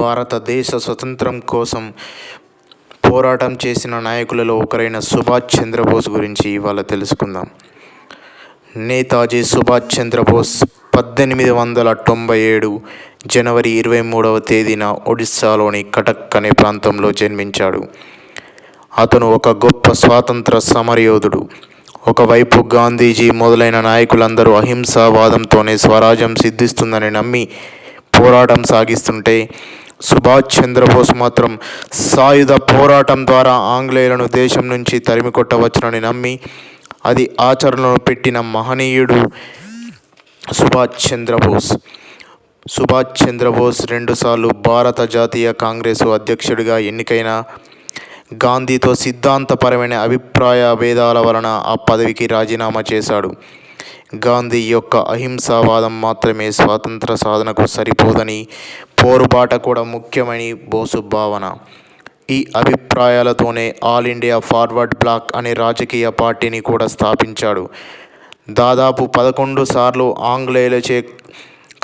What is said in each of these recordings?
భారతదేశ స్వతంత్రం కోసం పోరాటం చేసిన నాయకులలో ఒకరైన సుభాష్ చంద్రబోస్ గురించి ఇవాళ తెలుసుకుందాం. నేతాజీ సుభాష్ చంద్రబోస్ 1897 జనవరి 23వ తేదీన ఒడిస్సాలోని కటక్ అనే ప్రాంతంలో జన్మించాడు. అతను ఒక గొప్ప స్వాతంత్ర సమరయోధుడు. ఒకవైపు గాంధీజీ మొదలైన నాయకులందరూ అహింసావాదంతోనే స్వరాజ్యం సిద్ధిస్తుందని నమ్మి పోరాటం సాగిస్తుంటే, సుభాష్ చంద్రబోస్ మాత్రం సాయుధ పోరాటం ద్వారా ఆంగ్లేయులను దేశం నుంచి తరిమికొట్టవచ్చునని నమ్మి అది ఆచరణలో పెట్టిన మహనీయుడు సుభాష్ చంద్రబోస్. సుభాష్ చంద్రబోస్ 2 సార్లు భారత జాతీయ కాంగ్రెసు అధ్యక్షుడిగా ఎన్నికైన గాంధీతో సిద్ధాంతపరమైన అభిప్రాయ భేదాల వలన ఆ పదవికి రాజీనామా చేశాడు. గాంధీ యొక్క అహింసావాదం మాత్రమే స్వాతంత్ర సాధనకు సరిపోదని, పోరుబాట కూడా ముఖ్యమని బోసు భావన. ఈ అభిప్రాయాలతోనే ఆల్ ఇండియా ఫార్వర్డ్ బ్లాక్ అనే రాజకీయ పార్టీని కూడా స్థాపించాడు. దాదాపు 11 సార్లు ఆంగ్లేయులచే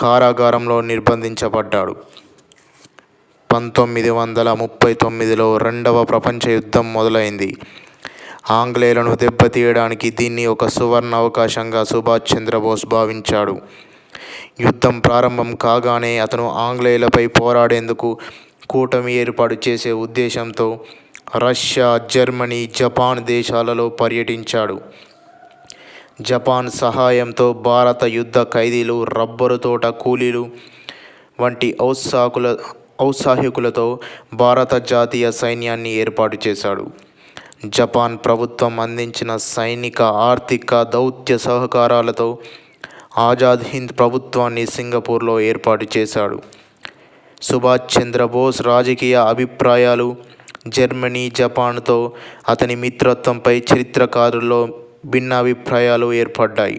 కారాగారంలో నిర్బంధించబడ్డాడు. 1939లో రెండవ ప్రపంచ యుద్ధం మొదలైంది. ఆంగ్లేయులను దెబ్బతీయడానికి దీన్ని ఒక సువర్ణ అవకాశంగా సుభాష్ చంద్రబోస్ భావించాడు. యుద్ధం ప్రారంభం కాగానే అతను ఆంగ్లేయులపై పోరాడేందుకు కూటమి ఏర్పాటు చేసే ఉద్దేశంతో రష్యా, జర్మనీ, జపాన్ దేశాలలో పర్యటించాడు. జపాన్ సహాయంతో భారత యుద్ధ ఖైదీలు, రబ్బరు తోట కూలీలు వంటి ఔత్సాహికులతో భారత జాతీయ సైన్యాన్ని ఏర్పాటు చేశాడు. జపాన్ ప్రభుత్వం అందించిన సైనిక, ఆర్థిక, దౌత్య సహకారాలతో ఆజాద్ హింద్ ప్రభుత్వాన్ని సింగపూర్లో ఏర్పాటు చేశాడు. సుభాష్ చంద్రబోస్ రాజకీయ అభిప్రాయాలు జర్మనీ, జపాన్తో అతని మిత్రత్వంపై చరిత్రకారుల్లో భిన్నాభిప్రాయాలు ఏర్పడ్డాయి.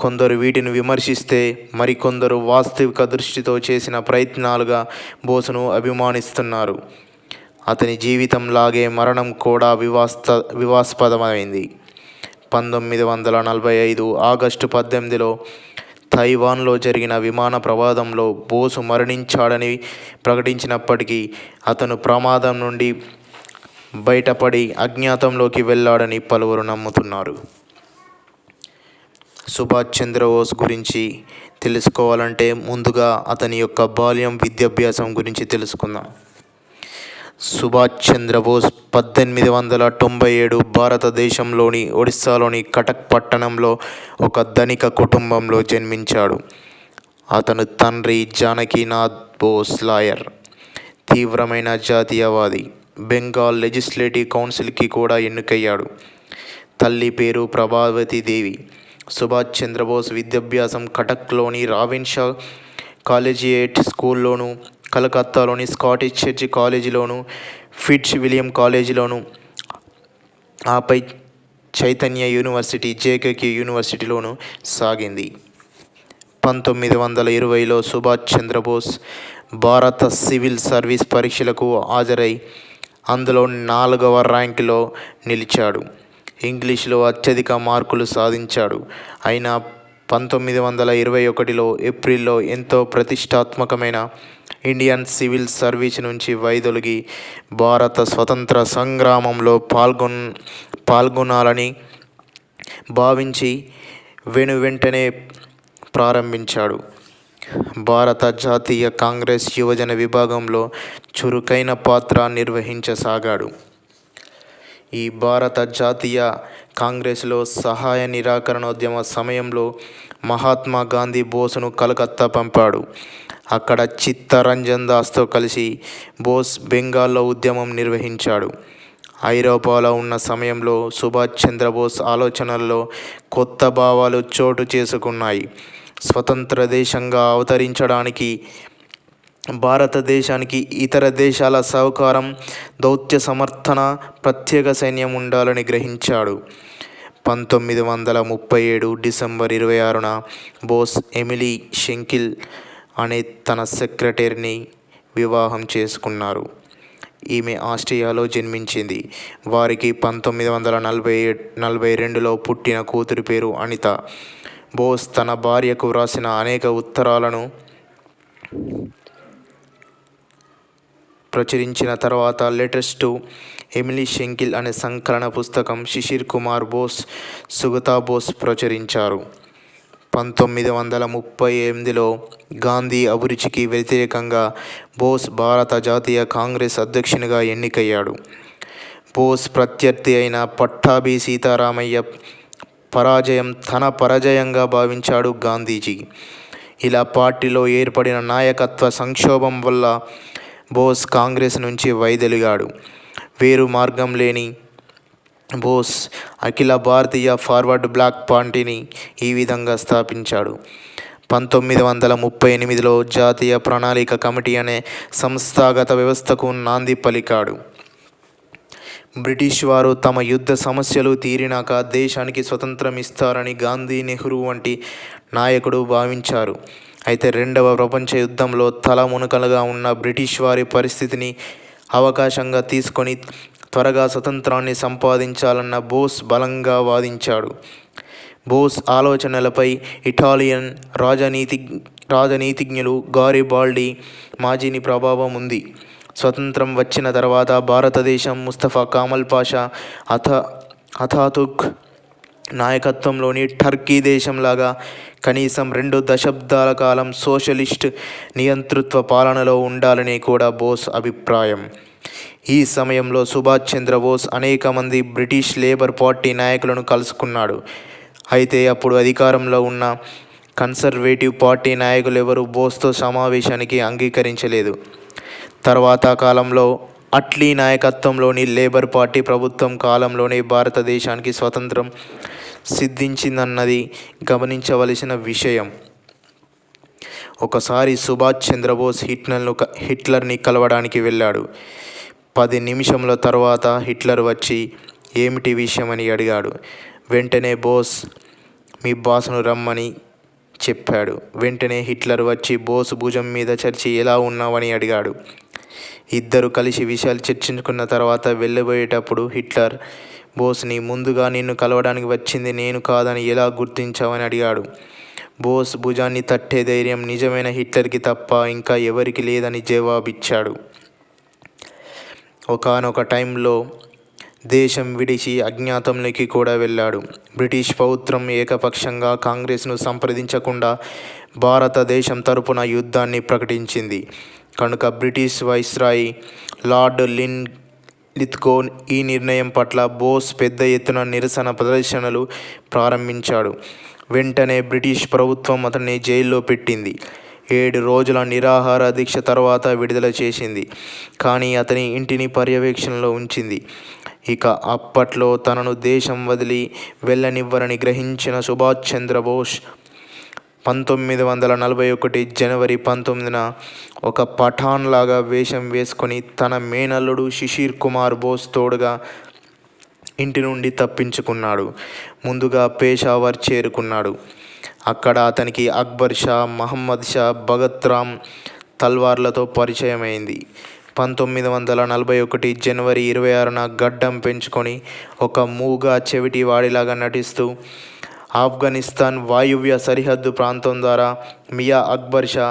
కొందరు వీటిని విమర్శిస్తే, మరికొందరు వాస్తవిక దృష్టితో చేసిన ప్రయత్నాలుగా బోసును అభిమానిస్తున్నారు. అతని జీవితంలాగే మరణం కూడా వివాదాస్పదమైంది. 1945 ఆగస్టు 18లో తైవాన్లో జరిగిన విమాన ప్రమాదంలో బోసు మరణించాడని ప్రకటించినప్పటికీ అతను ప్రమాదం నుండి బయటపడి అజ్ఞాతంలోకి వెళ్ళాడని పలువురు నమ్ముతున్నారు. సుభాష్ చంద్రబోస్ గురించి తెలుసుకోవాలంటే ముందుగా అతని యొక్క బాల్యం, విద్యాభ్యాసం గురించి తెలుసుకుందాం. సుభాష్ చంద్రబోస్ 1897 భారతదేశంలోని ఒడిస్సాలోని కటక్ పట్టణంలో ఒక ధనిక కుటుంబంలో జన్మించాడు. అతని తండ్రి జానకీనాథ్ బోస్ లాయర్, తీవ్రమైన జాతీయవాది. బెంగాల్ లెజిస్లేటివ్ కౌన్సిల్కి కూడా ఎన్నికయ్యాడు. తల్లి పేరు ప్రభావతి దేవి. సుభాష్ చంద్రబోస్ విద్యాభ్యాసం కటక్లోని రావిన్షా collegiate స్కూల్లోను, కలకత్తాలోని Scottish church కాలేజీలోను, Fitz William కాలేజీలోను, ఆపై చైతన్య యూనివర్సిటీ, జేకేకే యూనివర్సిటీలోను సాగింది. 1920లో సుభాష్ చంద్రబోస్ భారత సివిల్ సర్వీస్ పరీక్షలకు హాజరై అందులో 4వ ర్యాంకులో నిలిచాడు. ఇంగ్లీష్లో అత్యధిక మార్కులు సాధించాడు. అయినా 1921 ఏప్రిల్లో ఎంతో ప్రతిష్టాత్మకమైన ఇండియన్ సివిల్ సర్వీస్ నుంచి వైదొలిగి భారత స్వతంత్ర సంగ్రామంలో పాల్గొనాలని భావించి వెంటనే ప్రారంభించాడు. భారత జాతీయ కాంగ్రెస్ యువజన విభాగంలో చురుకైన పాత్ర నిర్వహించసాగాడు. ఈ భారత జాతీయ కాంగ్రెస్లో సహాయ నిరాకరణోద్యమ సమయంలో మహాత్మా గాంధీ బోసును కలకత్తా పంపాడు. అక్కడ చిత్తరంజన్ దాస్తో కలిసి బోస్ బెంగాల్లో ఉద్యమం నిర్వహించాడు. ఐరోపాలో ఉన్న సమయంలో సుభాష్ చంద్రబోస్ ఆలోచనల్లో కొత్త భావాలు చోటు చేసుకున్నాయి. స్వతంత్ర దేశంగా అవతరించడానికి భారతదేశానికి ఇతర దేశాల సహకారం, దౌత్య సమర్థన, ప్రత్యేక సైన్యం ఉండాలని గ్రహించాడు. 1937 డిసెంబర్ 26న బోస్ ఎమిలీ షెంకిల్ అనే తన సెక్రటరీని వివాహం చేసుకున్నారు. ఈమె ఆస్ట్రియాలో జన్మించింది. వారికి 1942లో పుట్టిన కూతురి పేరు అనిత. బోస్ తన భార్యకు వ్రాసిన అనేక ఉత్తరాలను ప్రచురించిన తర్వాత లెటర్స్ టు ఎమిలీ షెంకిల్ అనే సంకలన పుస్తకం శిశిర్ కుమార్ బోస్, సుగతా బోస్ ప్రచురించారు. 1938లో గాంధీ అభిరుచికి వ్యతిరేకంగా బోస్ భారత జాతీయ కాంగ్రెస్ అధ్యక్షునిగా ఎన్నికయ్యాడు. బోస్ ప్రత్యర్థి అయిన పట్టాభి సీతారామయ్య పరాజయం తన పరాజయంగా భావించాడు గాంధీజీ. ఇలా పార్టీలో ఏర్పడిన నాయకత్వ సంక్షోభం వల్ల బోస్ కాంగ్రెస్ నుంచి వైదొలిగాడు. వేరు మార్గం లేని బోస్ అఖిల భారతీయ ఫార్వర్డ్ బ్లాక్ పార్టీని ఈ విధంగా స్థాపించాడు. 1938లో జాతీయ ప్రణాళిక కమిటీ అనే సంస్థాగత వ్యవస్థకు నాంది పలికాడు. బ్రిటిష్ వారు తమ యుద్ధ సమస్యలు తీరినాక దేశానికి స్వతంత్రం ఇస్తారని గాంధీ, నెహ్రూ వంటి నాయకుడు భావించారు. అయితే రెండవ ప్రపంచ యుద్ధంలో తలమునకలుగా ఉన్న బ్రిటిష్ వారి పరిస్థితిని అవకాశంగా తీసుకొని త్వరగా స్వతంత్రాన్ని సంపాదించాలన్న బోస్ బలంగా వాదించాడు. బోస్ ఆలోచనలపై ఇటాలియన్ రాజనీతిజ్ఞులు గారిబాల్డి మాజీని ప్రభావం ఉంది. స్వతంత్రం వచ్చిన తర్వాత భారతదేశం ముస్తఫా కమాల్ పాషా, అతాతుర్క్ నాయకత్వంలోని టర్కీ దేశంలాగా కనీసం 2 దశాబ్దాల కాలం సోషలిస్ట్ నియంతృత్వ పాలనలో ఉండాలని కూడా బోస్ అభిప్రాయం. ఈ సమయంలో సుభాష్ చంద్రబోస్ అనేక మంది బ్రిటిష్ లేబర్ పార్టీ నాయకులను కలుసుకున్నాడు. అయితే అప్పుడు అధికారంలో ఉన్న కన్సర్వేటివ్ పార్టీ నాయకులెవరూ బోస్తో సమావేశానికి అంగీకరించలేదు. తర్వాత కాలంలో అట్లీ నాయకత్వంలోని లేబర్ పార్టీ ప్రభుత్వం కాలంలోనే భారతదేశానికి స్వతంత్రం సిద్ధించిందన్నది గమనించవలసిన విషయం. ఒకసారి సుభాష్ చంద్రబోస్ హిట్లర్ని కలవడానికి వెళ్ళాడు. 10 నిమిషముల తర్వాత హిట్లర్ వచ్చి ఏమిటి విషయం అని అడిగాడు. వెంటనే బోస్ మీ బాస్ను రమ్మని చెప్పాడు. వెంటనే హిట్లర్ వచ్చి బోస్ భుజం మీద చరిచి ఎలా ఉన్నావని అడిగాడు. ఇద్దరు కలిసి విషయాలు చర్చించుకున్న తర్వాత వెళ్ళబోయేటప్పుడు హిట్లర్ బోస్ని ముందుగా నిన్ను కలవడానికి వచ్చింది నేను కాదని ఎలా గుర్తించావని అడిగాడు. బోస్ భుజాన్ని తట్టే ధైర్యం నిజమైన హిట్లర్కి తప్ప ఇంకా ఎవరికి లేదని జవాబిచ్చాడు. ఒకానొక టైంలో దేశం విడిచి అజ్ఞాతంలోకి కూడా వెళ్ళాడు. బ్రిటిష్ ప్రభుత్వం ఏకపక్షంగా కాంగ్రెస్ను సంప్రదించకుండా భారతదేశం తరపున యుద్ధాన్ని ప్రకటించింది. కనుక బ్రిటిష్ వైస్రాయ్ లార్డ్ లిత్గోన్ ఈ నిర్ణయం పట్ల బోస్ పెద్ద ఎత్తున నిరసన ప్రదర్శనలు ప్రారంభించాడు. వెంటనే బ్రిటిష్ ప్రభుత్వం అతన్ని జైల్లో పెట్టింది. 7 రోజుల నిరాహార దీక్ష తర్వాత విడుదల చేసింది. కానీ అతని ఇంటిని పర్యవేక్షణలో ఉంచింది. ఇక అప్పట్లో తనను దేశం వదిలి వెళ్ళనివ్వరని గ్రహించిన సుభాష్ చంద్రబోస్ 1941 జనవరి 19న ఒక పఠాన్ లాగా వేషం వేసుకొని తన మేనల్లుడు శిశిర్ కుమార్ బోస్ తోడుగా ఇంటి నుండి తప్పించుకున్నాడు. ముందుగా పేషావర్ చేరుకున్నాడు. అక్కడ అతనికి అక్బర్ షా, మహమ్మద్ షా, భగత్ రామ్ తల్వార్లతో పరిచయమైంది. 1941 జనవరి 26న గడ్డం పెంచుకొని ఒక మూగా చెవిటి వాడిలాగా నటిస్తూ ఆఫ్ఘనిస్తాన్ వాయువ్య సరిహద్దు ప్రాంతం ద్వారా మియా అక్బర్ షా,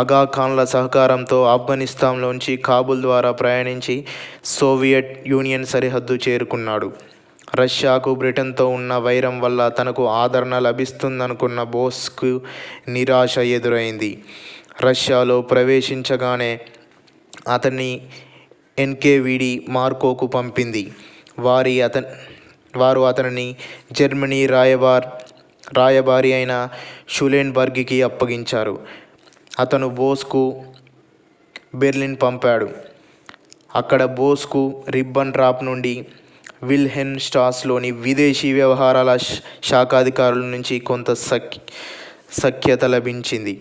ఆగా ఖాన్ల సహకారంతో ఆఫ్ఘనిస్తాన్లోంచి కాబూల్ ద్వారా ప్రయాణించి సోవియట్ యూనియన్ సరిహద్దు చేరుకున్నాడు. రష్యాకు బ్రిటన్తో ఉన్న వైరం వల్ల తనకు ఆదరణ లభిస్తుందనుకున్న బోస్కు నిరాశ ఎదురైంది. రష్యాలో ప్రవేశించగానే అతన్ని ఎన్కేవిడి మార్కోకు పంపింది. వారు అతనిని జర్మనీ రాయబారి అయిన షులెన్బర్గ్కి అప్పగించారు. అతను బోస్కు బెర్లిన్ పంపాడు. అక్కడ బోస్కు రిబ్బెన్ట్రాప్ నుండి విల్హెల్మ్ స్ట్రాస్లోని విదేశీ వ్యవహారాల శాఖాధికారుల నుంచి కొంత సఖ్యత లభించింది.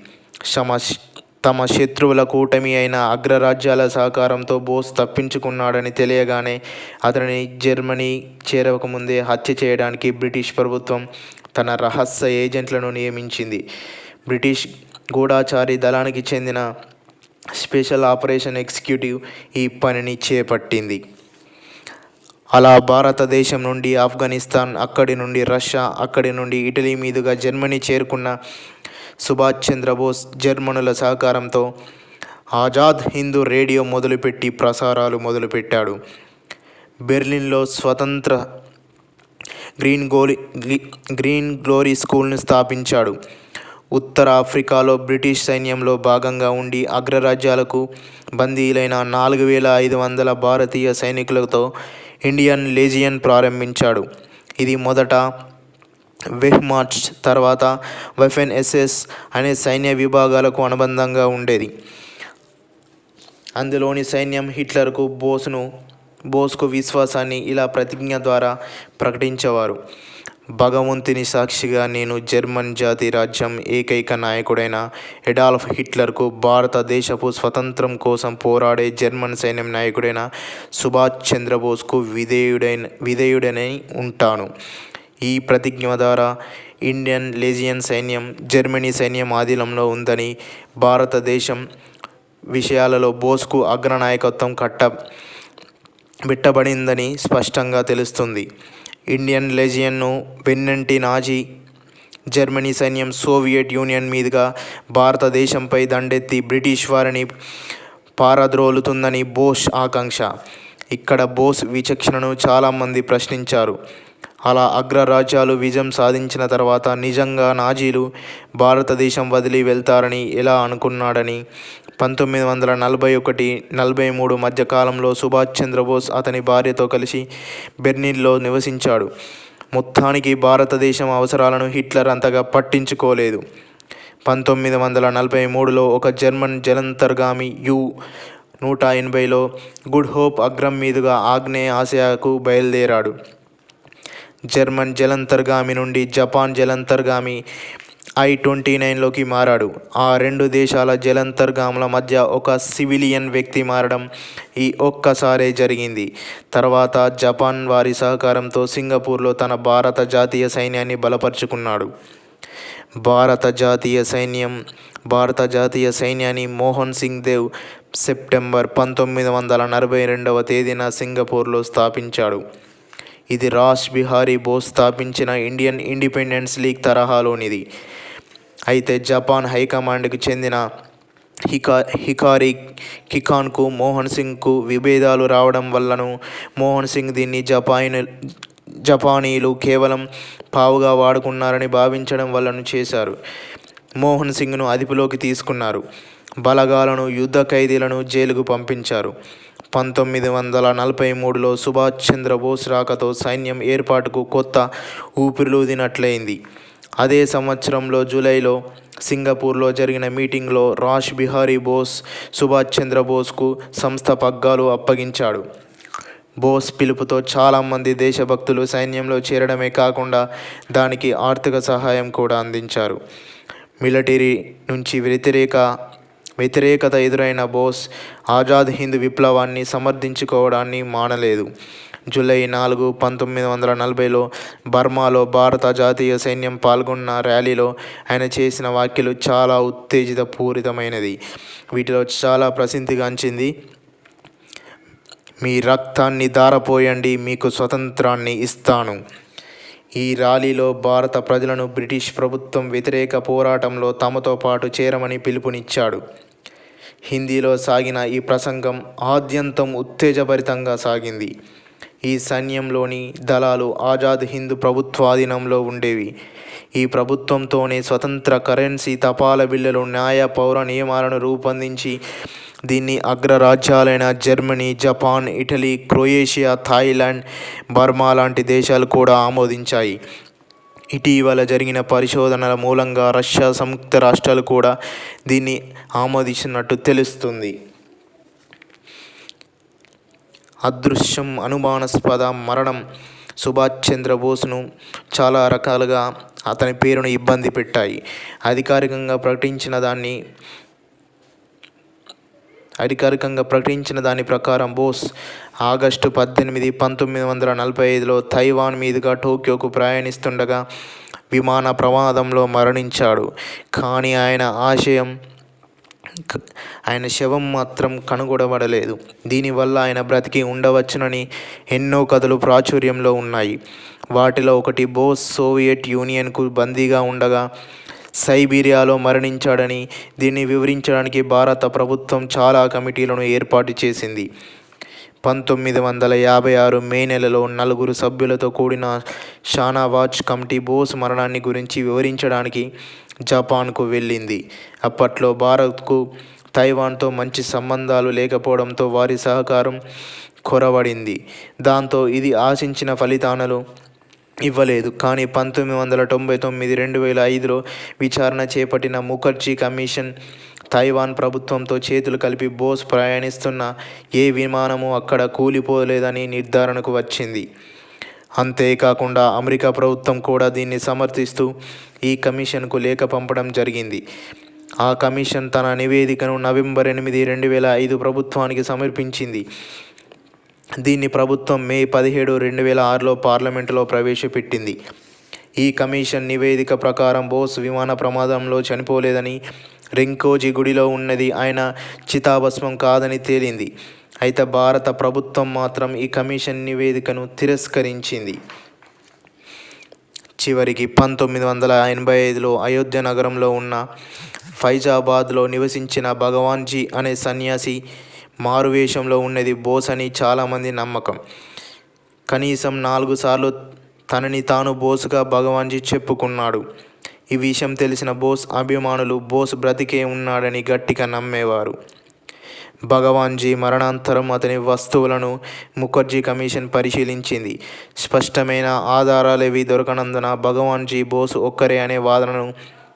తమ శత్రువుల కూటమి అయిన అగ్రరాజ్యాల సహకారంతో బోస్ తప్పించుకున్నాడని తెలియగానే అతనిని జర్మనీ చేరకముందే హత్య చేయడానికి బ్రిటిష్ ప్రభుత్వం తన రహస్య ఏజెంట్లను నియమించింది. బ్రిటిష్ గూఢచారి దళానికి చెందిన స్పెషల్ ఆపరేషన్ ఎగ్జిక్యూటివ్ ఈ పనిని చేపట్టింది. అలా భారతదేశం నుండి ఆఫ్ఘనిస్తాన్, అక్కడి నుండి రష్యా, అక్కడి నుండి ఇటలీ మీదుగా జర్మనీ చేరుకున్న సుభాష్ చంద్రబోస్ జర్మనుల సహకారంతో ఆజాద్ హింద్ రేడియో మొదలుపెట్టి ప్రసారాలు మొదలుపెట్టాడు. బెర్లిన్లో స్వతంత్ర గ్రీన్ గ్లోరీ స్కూల్ను స్థాపించాడు. ఉత్తర ఆఫ్రికాలో బ్రిటిష్ సైన్యంలో భాగంగా ఉండి అగ్రరాజ్యాలకు బందీలైన 4500 భారతీయ సైనికులతో ఇండియన్ లెజియన్ ప్రారంభించాడు. ఇది మొదట వెహ్మార్ట్ తర్వాత వైఫెన్ ఎస్ఎస్ అనే సైన్య విభాగాలకు అనుబంధంగా ఉండేది. అందులోని సైన్యం హిట్లర్కు బోస్కు విశ్వాసాన్ని ఇలా ప్రతిజ్ఞ ద్వారా ప్రకటించేవారు: భగవంతుని సాక్షిగా నేను జర్మన్ జాతి రాజ్యం ఏకైక నాయకుడైన అడాల్ఫ్ హిట్లర్కు, భారతదేశపు స్వతంత్రం కోసం పోరాడే జర్మన్ సైన్యం నాయకుడైన సుభాష్ చంద్రబోస్కు విధేయుడనై ఉంటాను. ఈ ప్రతిజ్ఞ ద్వారా ఇండియన్ లెజియన్ సైన్యం జర్మనీ సైన్యం ఆధీనంలో ఉందని, భారతదేశం విషయాలలో బోస్కు అగ్రనాయకత్వం పెట్టబడిందని స్పష్టంగా తెలుస్తుంది. ఇండియన్ లెజియన్ను వెన్నంటి నాజీ జర్మనీ సైన్యం సోవియట్ యూనియన్ మీదుగా భారతదేశంపై దండెత్తి బ్రిటిష్ వారిని పారద్రోలుతుందని బోస్ ఆకాంక్ష. ఇక్కడ బోస్ విచక్షణను చాలామంది ప్రశ్నించారు. అలా అగ్రరాజ్యాలు విజయం సాధించిన తర్వాత నిజంగా నాజీలు భారతదేశం వదిలి వెళ్తారని ఎలా అనుకున్నాడని 1941-43 మధ్య కాలంలో సుభాష్ చంద్రబోస్ అతని భార్యతో కలిసి బెర్లిన్లో నివసించాడు. మొత్తానికి భారతదేశం అవసరాలను హిట్లర్ అంతగా పట్టించుకోలేదు. 1943లో ఒక జర్మన్ జలాంతర్గామి U-180లో గుడ్ హోప్ అగ్రం మీదుగా ఆగ్నేయ ఆసియాకు బయలుదేరాడు. జర్మన్ జలాంతర్గామి నుండి జపాన్ జలాంతర్గామి I-29లోకి మారాడు. ఆ రెండు దేశాల జలాంతర్గాముల మధ్య ఒక సివిలియన్ వ్యక్తి మారడం ఈ ఒక్కసారే జరిగింది. తర్వాత జపాన్ వారి సహకారంతో సింగపూర్లో తన భారత జాతీయ సైన్యాన్ని బలపరుచుకున్నాడు. భారత జాతీయ సైన్యాన్ని మోహన్ సింగ్ దేవ్ సెప్టెంబర్ 1942వ తేదీన సింగపూర్లో స్థాపించాడు. ఇది రాస్ బిహారీ బోస్ స్థాపించిన ఇండియన్ ఇండిపెండెన్స్ లీగ్ తరహాలోనిది. అయితే జపాన్ హైకమాండ్కి చెందిన హికారి కికాన్కు మోహన్ సింగ్కు విభేదాలు రావడం వల్లను మోహన్ సింగ్ దీన్ని జపానీలు కేవలం పావుగా వాడుకున్నారని భావించడం వల్లను చేశారు. మోహన్ సింగ్ను అదుపులోకి తీసుకున్నారు. బలగాలను, యుద్ధ ఖైదీలను జైలుకు పంపించారు. 1943లో సుభాష్ చంద్రబోస్ రాకతో సైన్యం ఏర్పాటుకు కొత్త ఊపిరులూదినట్లయింది. అదే సంవత్సరంలో జూలైలో సింగపూర్లో జరిగిన మీటింగ్లో రాస్ బిహారీ బోస్ సుభాష్ చంద్రబోస్కు సంస్థ పగ్గాలు అప్పగించాడు. బోస్ పిలుపుతో చాలామంది దేశభక్తులు సైన్యంలో చేరడమే కాకుండా దానికి ఆర్థిక సహాయం కూడా అందించారు. మిలిటరీ నుంచి వ్యతిరేకత ఎదురైన బోస్ ఆజాద్ హింద్ విప్లవాన్ని సమర్థించుకోవడాన్ని మానలేదు. జూలై 4, 1940లో బర్మాలో భారత జాతీయ సైన్యం పాల్గొన్న ర్యాలీలో ఆయన చేసిన వ్యాఖ్యలు చాలా ఉత్తేజపూరితమైనది. వీటిలో చాలా ప్రసిద్ధిగాంచింది: మీ రక్తాన్ని ధారపోయండి, మీకు స్వతంత్రాన్ని ఇస్తాను. ఈ ర్యాలీలో భారత ప్రజలను బ్రిటిష్ ప్రభుత్వం వ్యతిరేక పోరాటంలో తమతో పాటు చేరమని పిలుపునిచ్చాడు. హిందీలో సాగిన ఈ ప్రసంగం ఆద్యంతం ఉత్తేజభరితంగా సాగింది. ఈ సైన్యంలోని దళాలు ఆజాద్ హింద్ ప్రభుత్వాధీనంలో ఉండేవి. ఈ ప్రభుత్వంతోనే స్వతంత్ర కరెన్సీ, తపాలా బిళ్ళలు, న్యాయ పౌర నియమాలను రూపొందించి దీన్ని అగ్రరాజ్యాలైన Germany, Japan, Italy, Croatia, Thailand, Burma లాంటి దేశాలు కూడా ఆమోదించాయి. ఇటీవల జరిగిన పరిశోధనల మూలంగా రష్యా సంయుక్త రాష్ట్రాలు కూడా దీన్ని ఆమోదించినట్టు తెలుస్తుంది. అదృశ్యం, అనుమానాస్పద మరణం సుభాష్ చంద్రబోస్ను చాలా రకాలుగా అతని పేరును ఇబ్బంది పెట్టాయి. అధికారికంగా ప్రకటించిన దాని ప్రకారం బోస్ ఆగస్టు 18, 1945లో తైవాన్ మీదుగా టోక్యోకు ప్రయాణిస్తుండగా విమాన ప్రమాదంలో మరణించాడు. కానీ ఆయన శవం మాత్రం కనుగొనబడలేదు. దీనివల్ల ఆయన బ్రతికి ఉండవచ్చునని ఎన్నో కథలు ప్రాచుర్యంలో ఉన్నాయి. వాటిలో ఒకటి, బోస్ సోవియట్ యూనియన్కు బందీగా ఉండగా సైబీరియాలో మరణించాడని. దీన్ని వివరించడానికి భారత ప్రభుత్వం చాలా కమిటీలను ఏర్పాటు చేసింది. 1956 మే నెలలో 4 సభ్యులతో కూడిన షానవాజ్ కమిటీ బోస్ మరణాన్ని గురించి వివరించడానికి జపాన్కు వెళ్ళింది. అప్పట్లో భారత్కు తైవాన్తో మంచి సంబంధాలు లేకపోవడంతో వారి సహకారం కొరవడింది. దాంతో ఇది ఆశించిన ఫలితాలను ఇవ్వలేదు. కానీ 1999 2005లో విచారణ చేపట్టిన ముఖర్జీ కమిషన్ తైవాన్ ప్రభుత్వంతో చేతులు కలిపి బోస్ ప్రయాణిస్తున్న ఏ విమానము అక్కడ కూలిపోలేదని నిర్ధారణకు వచ్చింది. అంతేకాకుండా అమెరికా ప్రభుత్వం కూడా దీన్ని సమర్థిస్తూ ఈ కమిషన్కు లేఖ పంపడం జరిగింది. ఆ కమిషన్ తన నివేదికను నవంబర్ 8 2005 ప్రభుత్వానికి సమర్పించింది. దీన్ని ప్రభుత్వం మే 17 2006లో పార్లమెంటులో ప్రవేశపెట్టింది. ఈ కమిషన్ నివేదిక ప్రకారం బోస్ విమాన ప్రమాదంలో చనిపోలేదని, రింకోజీ గుడిలో ఉన్నది ఆయన చితాభస్మం కాదని తేలింది. అయితే భారత ప్రభుత్వం మాత్రం ఈ కమిషన్ నివేదికను తిరస్కరించింది. చివరికి 1985లో అయోధ్య నగరంలో ఉన్న ఫైజాబాద్లో నివసించిన భగవాన్జీ అనే సన్యాసి మారువేషంలో ఉన్నది బోస్ అని చాలామంది నమ్మకం. కనీసం 4 సార్లు తనని తాను బోసుగా భగవాన్జీ చెప్పుకున్నాడు. ఈ విషయం తెలిసిన బోస్ అభిమానులు బోస్ బ్రతికే ఉన్నాడని గట్టిగా నమ్మేవారు. భగవాన్జీ మరణానంతరం అతని వస్తువులను ముఖర్జీ కమిషన్ పరిశీలించింది. స్పష్టమైన ఆధారాలేవి దొరకనందున భగవాన్జీ బోస్ ఒక్కరే అనే వాదనను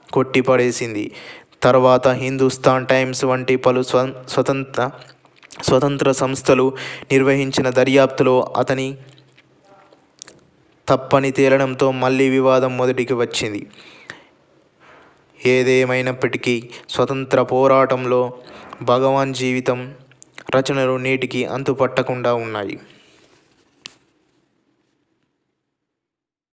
కొట్టిపడేసింది. తర్వాత హిందుస్థాన్ టైమ్స్ వంటి పలు స్వతంత్ర సంస్థలు నిర్వహించిన దర్యాప్తులో అతని తప్పని తేలడంతో మళ్ళీ వివాదం మొదటికి వచ్చింది. ఏదేమైనప్పటికీ స్వతంత్ర పోరాటంలో భగవాన్ జీవితం, రచనలు నేటికి అంతుపట్టకుండా ఉన్నాయి.